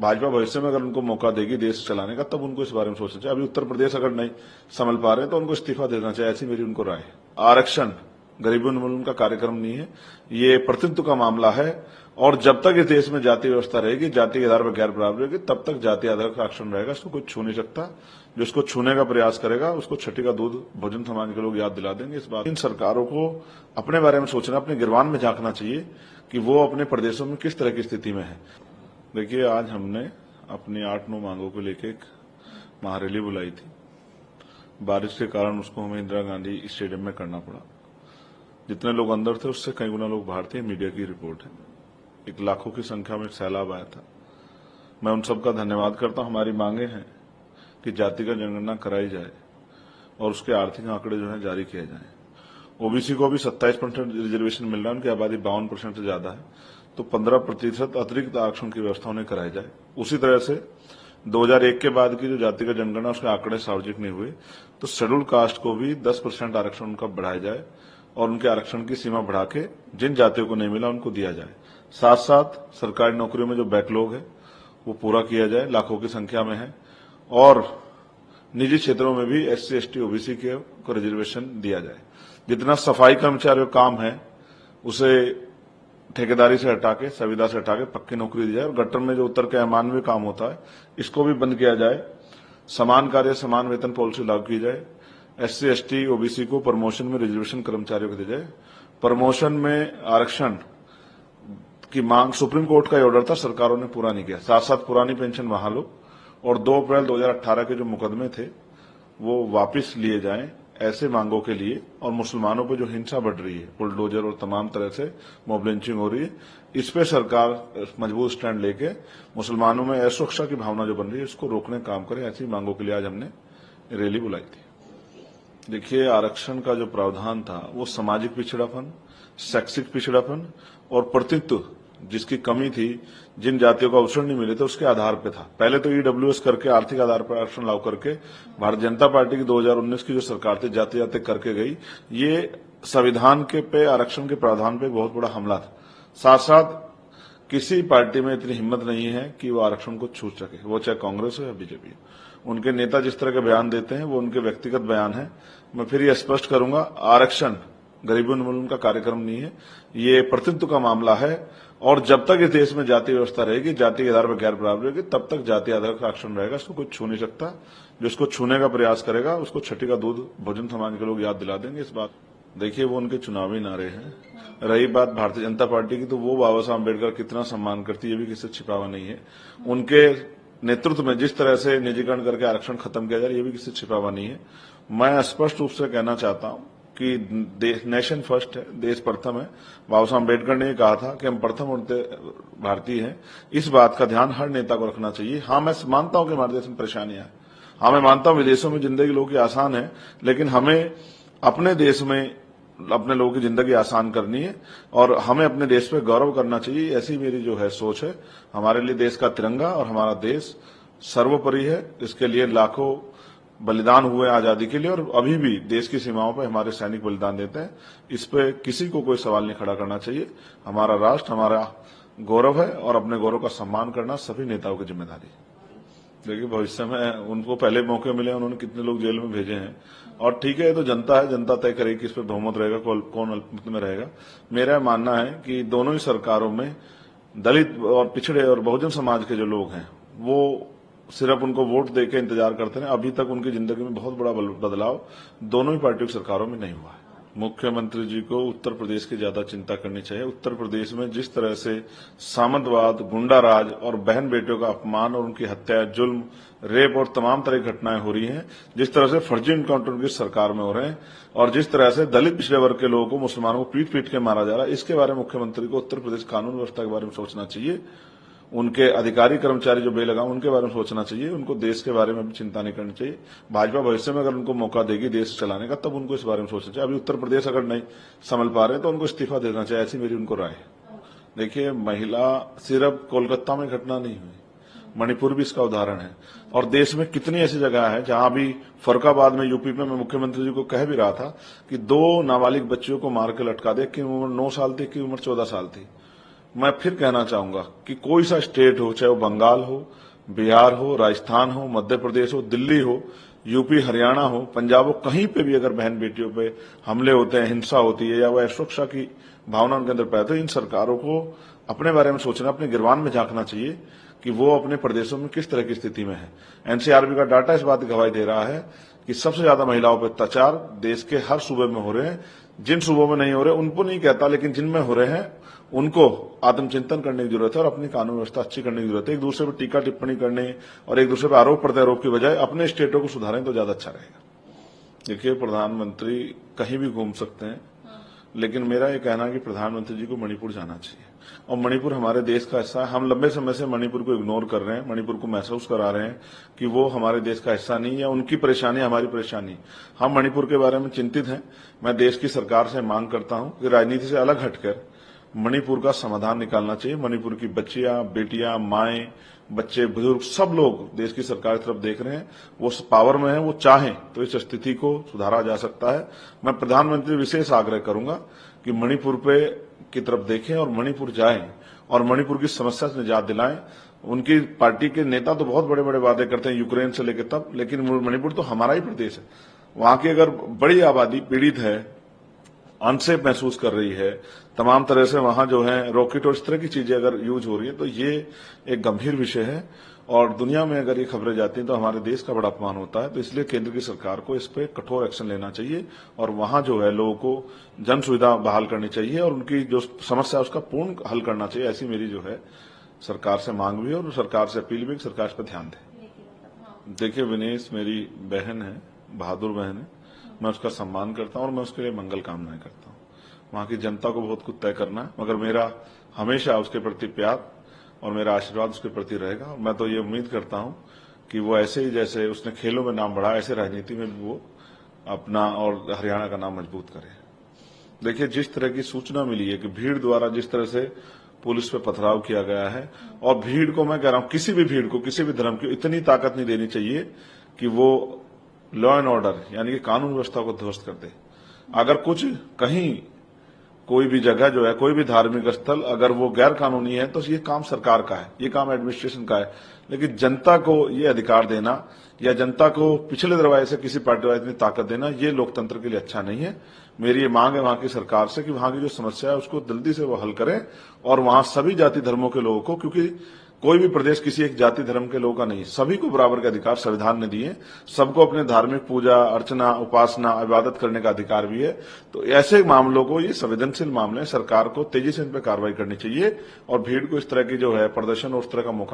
भाजपा भविष्य में अगर उनको मौका देगी देश चलाने का, तब उनको इस बारे में सोचना चाहिए। अभी उत्तर प्रदेश अगर नहीं संभल पा रहे तो उनको इस्तीफा देना चाहिए, ऐसी मेरी उनको राय है। आरक्षण गरीबी उन्मूलन का कार्यक्रम नहीं है, ये प्रतिनिधित्व का मामला है। और जब तक इस देश में जाति व्यवस्था रहेगी, जाति के आधार पर गैर बराबरी रहेगी, तब तक जाति आधार का आरक्षण रहेगा। इसको कोई छू नहीं सकता। जो इसको छूने का प्रयास करेगा उसको छठी का दूध बहुजन समाज के लोग याद दिला देंगे। इस बात इन सरकारों को अपने बारे में सोचना, अपने गिरवान में झांकना चाहिए कि वो अपने प्रदेशों में किस तरह की स्थिति में है। देखिए, आज हमने अपनी 8-9 मांगों को लेकर एक महारैली बुलाई थी। बारिश के कारण उसको हमें इंदिरा गांधी स्टेडियम में करना पड़ा। जितने लोग अंदर थे उससे कई गुना लोग बाहर थे, मीडिया की रिपोर्ट है। एक लाखों की संख्या में सैलाब आया था। मैं उन सबका धन्यवाद करता हूं। हमारी मांगे हैं कि जाति का जनगणना कराई जाए और उसके आर्थिक आंकड़े जो है जारी किए जाएं। ओबीसी को भी 27% रिजर्वेशन मिल रहा है, उनकी आबादी 52% से ज्यादा है, तो 15% अतिरिक्त आरक्षण की व्यवस्था उन्हें कराई जाए। उसी तरह से 2001 के बाद की जो जाति का जनगणना उसके आंकड़े सार्वजनिक नहीं हुए, तो शेड्यूल कास्ट को भी 10% आरक्षण उनका बढ़ाया जाए और उनके आरक्षण की सीमा बढ़ा के जिन जातियों को नहीं मिला उनको दिया जाए। साथ साथ सरकारी नौकरियों में जो बैकलॉग है वो पूरा किया जाए, लाखों की संख्या में है। और निजी क्षेत्रों में भी SC, ST, OBC को रिजर्वेशन दिया जाए। जितना सफाई कर्मचारियों का काम है उसे ठेकेदारी से हटा के, संविदा से हटा के पक्की नौकरी दी जाए। और गटर में जो उतर के अमानवीय काम होता है इसको भी बंद किया जाए। समान कार्य समान वेतन पॉलिसी लागू की जाए। SC, ST, OBC को प्रमोशन में रिजर्वेशन कर्मचारियों को दी जाए। प्रमोशन में आरक्षण की मांग सुप्रीम कोर्ट का ऑर्डर था, सरकारों ने पूरा नहीं किया। साथ साथ पुरानी पेंशन बहाल हो और 2 अप्रैल 2018 के जो मुकदमे थे वो वापस लिए जाएं, ऐसे मांगों के लिए। और मुसलमानों पर जो हिंसा बढ़ रही है, बुलडोजर और तमाम तरह से मॉब लिंचिंग हो रही है, इस पे सरकार मजबूत स्टैंड लेके मुसलमानों में असुरक्षा की भावना जो बन रही है इसको रोकने का काम करे। ऐसी मांगों के लिए आज हमने रैली बुलाई थी। देखिए, आरक्षण का जो प्रावधान था वो सामाजिक पिछड़ापन, शैक्षिक पिछड़ापन और प्रतिनिधित्व जिसकी कमी थी, जिन जातियों को अवसर नहीं मिले थे उसके आधार पे था। पहले तो EWS करके आर्थिक आधार पर आरक्षण लागू करके भारतीय जनता पार्टी की 2019 की जो सरकार थी जाति जाति करके गई। ये संविधान के पे आरक्षण के प्रावधान पे बहुत बड़ा हमला था। साथ साथ किसी पार्टी में इतनी हिम्मत नहीं है कि वो आरक्षण को छू सके, वो चाहे कांग्रेस हो या बीजेपी हो। उनके नेता जिस तरह के बयान देते हैं वो उनके व्यक्तिगत बयान है। मैं फिर ये स्पष्ट करूंगा, आरक्षण गरीबी उन्मूलन का कार्यक्रम नहीं है, ये प्रतिनिधित्व का मामला है। और जब तक इस देश में जाति व्यवस्था रहेगी, जाति के आधार पर गैर बराबरी रहेगी, तब तक जाति आधार का आरक्षण रहेगा। इसको कोई छू नहीं सकता। जो इसको छूने का प्रयास करेगा उसको छठी का दूध बहुजन समाज के लोग याद दिला देंगे। इस बात देखिए, वो उनके चुनावी नारे हैं। रही बात भारतीय जनता पार्टी की, तो वो बाबा साहब अम्बेडकर कितना सम्मान करती है, ये भी किसी से छिपावा नहीं है। उनके नेतृत्व में जिस तरह से निजीकरण करके आरक्षण खत्म किया जाए, ये भी किसी से छिपावा नहीं है। मैं स्पष्ट रूप से कहना चाहता हूं कि नेशन फर्स्ट है, देश प्रथम है। बाबा साहब अम्बेडकर ने कहा था कि हम प्रथम और भारतीय हैं। इस बात का ध्यान हर नेता को रखना चाहिए। हाँ, मैं मानता हूं कि हमारे देश में परेशानियां हैं। हाँ, मैं मानता हूं विदेशों में जिंदगी लोगों की आसान है, लेकिन हमें अपने देश में अपने लोगों की जिंदगी आसान करनी है और हमें अपने देश पे गौरव करना चाहिए। ऐसी मेरी जो है सोच है। हमारे लिए देश का तिरंगा और हमारा देश सर्वोपरि है। इसके लिए लाखों बलिदान हुए आजादी के लिए और अभी भी देश की सीमाओं पर हमारे सैनिक बलिदान देते हैं। इस पे किसी को कोई सवाल नहीं खड़ा करना चाहिए। हमारा राष्ट्र हमारा गौरव है और अपने गौरव का सम्मान करना सभी नेताओं की जिम्मेदारी है। देखिए, भविष्य में उनको पहले मौके मिले, उन्होंने कितने लोग जेल में भेजे हैं। और ठीक है, ये तो जनता है, जनता तय करेगी कि इस पर बहुमत रहेगा, कौन अल्पमत में रहेगा। मेरा मानना है कि दोनों ही सरकारों में दलित और पिछड़े और बहुजन समाज के जो लोग हैं वो सिर्फ उनको वोट देके इंतजार करते हैं। अभी तक उनकी जिंदगी में बहुत बड़ा बदलाव दोनों ही पार्टियों की सरकारों में नहीं हुआ है। मुख्यमंत्री जी को उत्तर प्रदेश की ज्यादा चिंता करनी चाहिए। उत्तर प्रदेश में जिस तरह से सामंतवाद, गुंडाराज और बहन बेटियों का अपमान और उनकी हत्या, जुल्म, रेप और तमाम तरह की घटनाएं हो रही हैं, जिस तरह से फर्जी इनकाउंटर उनकी सरकार में हो रहे हैं और जिस तरह से दलित पिछड़े वर्ग के लोगों को, मुसलमानों को पीट पीट के मारा जा रहा है, इसके बारे में मुख्यमंत्री को उत्तर प्रदेश कानून व्यवस्था के बारे में सोचना चाहिए। उनके अधिकारी कर्मचारी जो बेलगाम उनके बारे में सोचना चाहिए। उनको देश के बारे में भी चिंता नहीं करनी चाहिए। भाजपा भविष्य में अगर उनको मौका देगी देश चलाने का, तब उनको इस बारे में सोचना चाहिए। अभी उत्तर प्रदेश अगर नहीं संभल पा रहे तो उनको इस्तीफा देना चाहिए, ऐसी मेरी उनको राय है। देखिए, महिला सिर्फ कोलकाता में घटना नहीं हुई, मणिपुर भी इसका उदाहरण है। और देश में कितनी ऐसी जगह है जहां भी फरुखाबाद में, यूपी में, मैं मुख्यमंत्री जी को कह भी रहा था कि 2 नाबालिग बच्चियों को मार के लटका दे, कि उम्र 9 साल थी, की उम्र 14 साल थी। मैं फिर कहना चाहूंगा कि कोई सा स्टेट हो, चाहे वो बंगाल हो, बिहार हो, राजस्थान हो, मध्य प्रदेश हो, दिल्ली हो, यूपी, हरियाणा हो, पंजाब हो, कहीं पे भी अगर बहन बेटियों पे हमले होते हैं, हिंसा होती है या वह असुरक्षा की भावना उनके अंदर पैदा, तो इन सरकारों को अपने बारे में सोचना, अपने गिरबान में झांकना चाहिए कि वो अपने प्रदेशों में किस तरह की स्थिति में है। एनसीआरबी का डाटा इस बात की गवाही दे रहा है कि सबसे ज्यादा महिलाओं पर अत्याचार देश के हर सूबे में हो रहे हैं। जिन सूबों में नहीं हो रहे उनको नहीं कहता, लेकिन जिनमें हो रहे हैं उनको आत्मचिंतन करने की जरूरत है और अपनी कानून व्यवस्था अच्छी करने की जरूरत है। एक दूसरे पर टीका टिप्पणी करने और एक दूसरे पर आरोप प्रत्यारोप की बजाय अपने स्टेटों को सुधारें तो ज्यादा अच्छा रहेगा। देखिए, प्रधानमंत्री कहीं भी घूम सकते हैं, लेकिन मेरा ये कहना है कि प्रधानमंत्री जी को मणिपुर जाना चाहिए। और मणिपुर हमारे देश का हिस्सा है। हम लंबे समय से मणिपुर को इग्नोर कर रहे हैं, मणिपुर को महसूस करा रहे हैं कि वो हमारे देश का हिस्सा नहीं है, उनकी परेशानी हमारी परेशानी। हम मणिपुर के बारे में चिंतित हैं। मैं देश की सरकार से मांग करता हूं कि राजनीति से अलग हटकर मणिपुर का समाधान निकालना चाहिए। मणिपुर की बच्चियां, बेटियां, माएं, बच्चे, बुजुर्ग सब लोग देश की सरकार की तरफ देख रहे हैं। वो पावर में है, वो चाहें तो इस स्थिति को सुधारा जा सकता है। मैं प्रधानमंत्री विशेष आग्रह करूंगा कि मणिपुर पे की तरफ देखें और मणिपुर जाएं और मणिपुर की समस्या से निजात दिलाएं। उनकी पार्टी के नेता तो बहुत बड़े बड़े वादे करते हैं यूक्रेन से लेकर तब, लेकिन मणिपुर तो हमारा ही प्रदेश है। वहां की अगर बड़ी आबादी पीड़ित है, अनसेफ महसूस कर रही है, तमाम तरह से वहां जो है रॉकेट और इस तरह की चीजें अगर यूज हो रही है, तो ये एक गंभीर विषय है और दुनिया में अगर ये खबरें जाती हैं तो हमारे देश का बड़ा अपमान होता है। तो इसलिए केंद्र की सरकार को इस पे कठोर एक्शन लेना चाहिए और वहां जो है लोगों को जन सुविधा बहाल करनी चाहिए और उनकी जो समस्या है उसका पूर्ण हल करना चाहिए। ऐसी मेरी जो है सरकार से मांग भी है और सरकार से अपील भी, सरकार इस पर ध्यान दे। देखिए, विनेश मेरी बहन है, बहादुर बहन है, मैं उसका सम्मान करता हूं और मैं उसके लिए मंगल कामनाएं करता हूं। वहां की जनता को बहुत कुछ तय करना है, मगर मेरा हमेशा उसके प्रति प्यार और मेरा आशीर्वाद उसके प्रति रहेगा। मैं तो ये उम्मीद करता हूं कि वो ऐसे ही जैसे उसने खेलों में नाम बढ़ाया, ऐसे राजनीति में भी वो अपना और हरियाणा का नाम मजबूत करे। देखिए, जिस तरह की सूचना मिली है कि भीड़ द्वारा जिस तरह से पुलिस पे पथराव किया गया है, और भीड़ को मैं कह रहा हूं किसी भी भीड़ को, किसी भी धर्म की इतनी ताकत नहीं देनी चाहिए कि वो लॉ एंड ऑर्डर यानी कि कानून व्यवस्था को ध्वस्त कर दे। अगर कुछ कहीं कोई भी जगह जो है, कोई भी धार्मिक स्थल अगर वो गैर कानूनी है तो ये काम सरकार का है, ये काम एडमिनिस्ट्रेशन का है। लेकिन जनता को ये अधिकार देना या जनता को पिछले दरवाजे से किसी पार्टी वाले इतनी ताकत देना, ये लोकतंत्र के लिए अच्छा नहीं है। मेरी ये मांग है वहां की सरकार से कि वहां की जो समस्या है उसको जल्दी से वो हल करें और वहां सभी जाति धर्मों के लोगों को, क्योंकि कोई भी प्रदेश किसी एक जाति धर्म के लोगों का नहीं, सभी को बराबर के अधिकार संविधान ने दिए। सबको अपने धार्मिक पूजा अर्चना, उपासना, इबादत करने का अधिकार भी है। तो ऐसे मामलों को, ये संवेदनशील मामले, सरकार को तेजी से इन पर कार्रवाई करनी चाहिए और भीड़ को इस तरह की जो है प्रदर्शन और उस तरह का मौका